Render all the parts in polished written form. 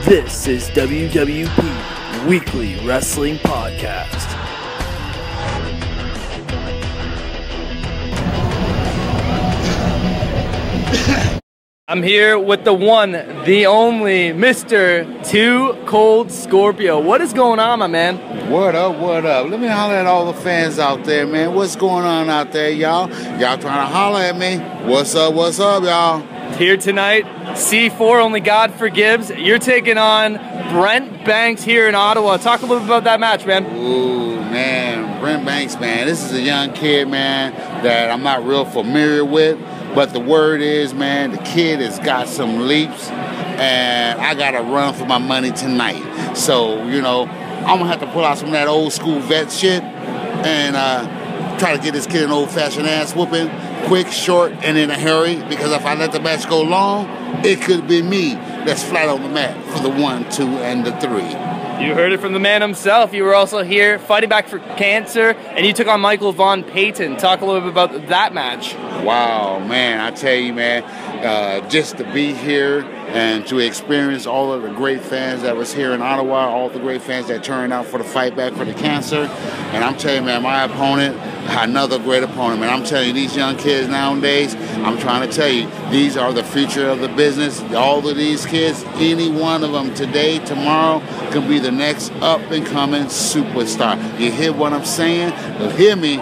This is WWP Weekly Wrestling Podcast. I'm here with the one, the only, Mr. Cold Scorpio. What is going on, my man? What up, what up? Let me holler at all the fans out there, man. What's going on out there, y'all? Y'all trying to holler at me? What's up, y'all? Here tonight, C4, Only God Forgives. You're taking on Brent Banks here in Ottawa. Talk a little bit about that match, man. Ooh, man, Brent Banks, man. This is a young kid, man, that I'm not real familiar with. But the word is, man, the kid has got some leaps, and I got to run for my money tonight. So, you know, I'm going to have to pull out some of that old school vet shit and try to get this kid an old-fashioned ass whooping, quick, short, and in a hurry, because if I let the match go long, it could be me that's flat on the mat for the 1, 2, and the 3. You heard it from the man himself. You were also here fighting back for cancer, and you took on Michael Von Payton. Talk a little bit about that match. Wow, man, I tell you, man, just to be here and to experience all of the great fans that was here in Ottawa, all the great fans that turned out for the fight back for the cancer. And I'm telling you, man, my opponent, another great opponent, man. I'm telling you, these young kids nowadays, I'm trying to tell you, these are the future of the business. All of these kids, any one of them today, tomorrow, can be the next up-and-coming superstar. You hear what I'm saying? Well, hear me.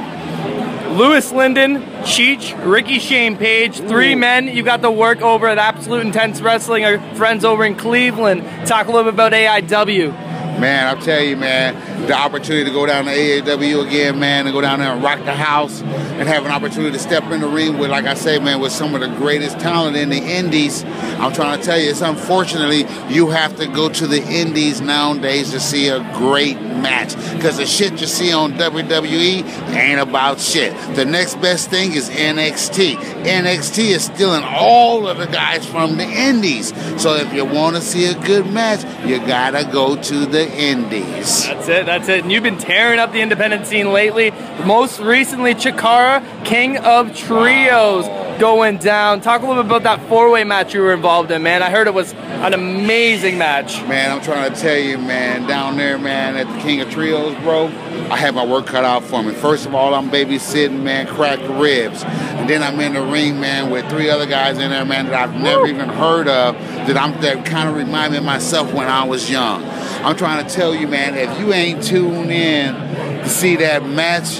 Lewis Linden, Cheech, Ricky Shane Page, 3 men. You got the work over at Absolute Intense Wrestling, our friends over in Cleveland. Talk a little bit about AIW. Man, I'll tell you, man, the opportunity to go down to AAW again, man, and go down there and rock the house and have an opportunity to step in the ring with, like I say, man, with some of the greatest talent in the indies. I'm trying to tell you, it's unfortunately, you have to go to the indies nowadays to see a great match, because the shit you see on WWE ain't about shit. The next best thing is NXT. NXT is stealing all of the guys from the indies. So if you want to see a good match, you gotta go to the indies. That's it. And you've been tearing up the independent scene lately. Most recently, CHIKARA, King of Trios, going down. Talk a little bit about that 4-way match you were involved in, man. I heard it was an amazing match. Man, I'm trying to tell you, man, down there, man, at the King of Trios, bro, I had my work cut out for me. First of all, I'm babysitting, man, cracked ribs. And then I'm in the ring, man, with 3 other guys in there, man, that I've never even heard of, that kind of remind me of myself when I was young. I'm trying to tell you, man, if you ain't tuned in to see that match,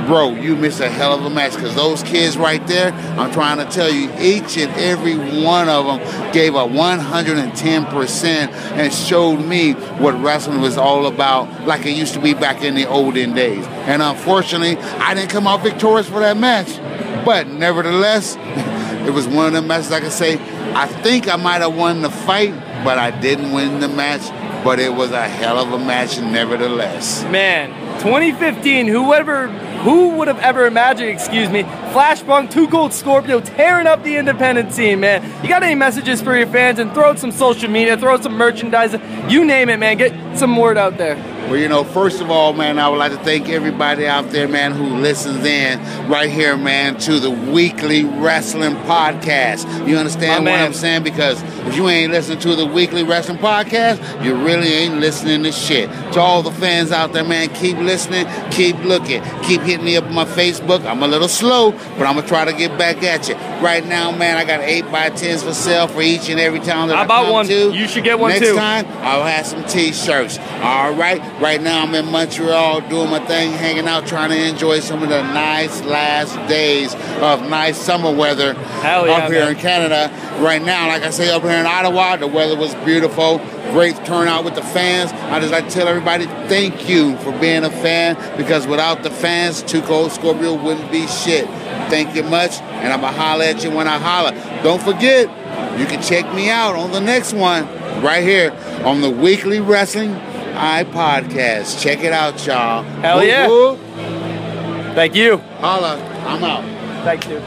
bro, you miss a hell of a match, because those kids right there, I'm trying to tell you, each and every one of them gave a 110% and showed me what wrestling was all about, like it used to be back in the olden days. And unfortunately, I didn't come out victorious for that match. But nevertheless, it was one of the matches, like I say, I think I might have won the fight, but I didn't win the match. But it was a hell of a match nevertheless. Man, 2015, who would have ever imagined, Flashpunk, Cold Scorpio tearing up the independent scene, man. You got any messages for your fans? And throw out some social media, throw out some merchandise, you name it, man. Get some word out there. Well, you know, first of all, man, I would like to thank everybody out there, man, who listens in right here, man, to the Weekly Wrestling Podcast. You understand what I'm saying? Because if you ain't listening to the Weekly Wrestling Podcast, you really ain't listening to shit. To all the fans out there, man, keep listening, keep looking, keep hitting me up on my Facebook. I'm a little slow, but I'm going to try to get back at you. Right now, man, I got 8x10s for sale for each and every town that I come to. You should get one, Next too. Next time, I'll have some T-shirts. All right? Right now, I'm in Montreal doing my thing, hanging out, trying to enjoy some of the nice last days of nice summer weather up here in Canada. Right now, like I say, up here in Ottawa, the weather was beautiful. Great turnout with the fans. I just like to tell everybody thank you for being a fan, because without the fans, Cold Scorpio wouldn't be shit. Thank you much, and I'm going to holler at you when I holler. Don't forget, you can check me out on the next one right here on the Weekly Wrestling Podcast. Check it out, y'all. Hell yeah. Woo. Thank you. Holla. I'm out. Thank you.